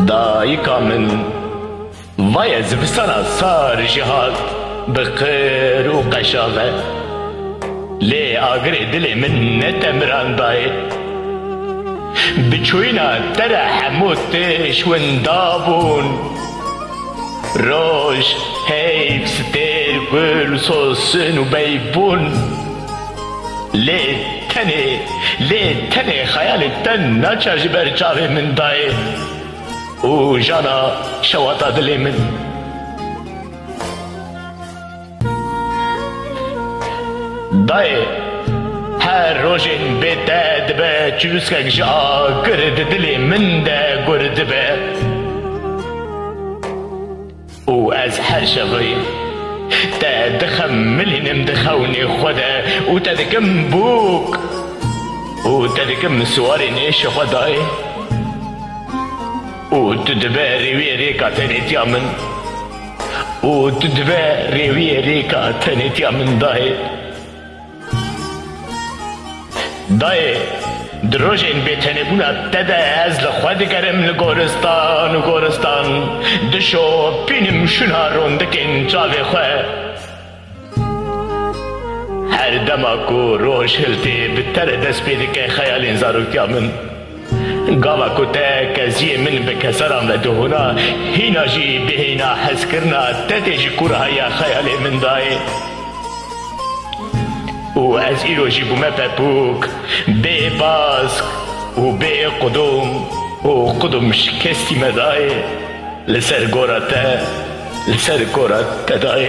دایکا من وای زمستانا سار جهات بقر و قشاوه لی آگر دل من نتمران دای بچوینا تر حموتش وندابون روش هیف ستر گل سوسن و بیبون لی تنه خیال تن نچاج بر چاوه من دای او جانا شواتا دلی من دای هر روزین بیتد به چوسکک جا گرد دلی من ده گرد به او از هر شوی تدخملنم دخوني خدا وتدكم بوك وتدكم سوارين ايش خداي وتدباري ويريكا تنيت يامن وتدباري ويريكا تنيت يامن داي دروجين بيتنبونا تدا از لخواد گرم لگورستان دشو بینم شنا روندکن چاوه خواه هر دماکو روش هلتی بتر دست بیده که خیالین زاروکتیا من گاوا کتا کزی من بکسرم و دهونا هینا جی بهینا حس کرنا تتی جی کورها یا خیال من دای و از ایرو جی بومه پپوک بی باسک و بی قدوم شکستی مدای لسر گورا تا دای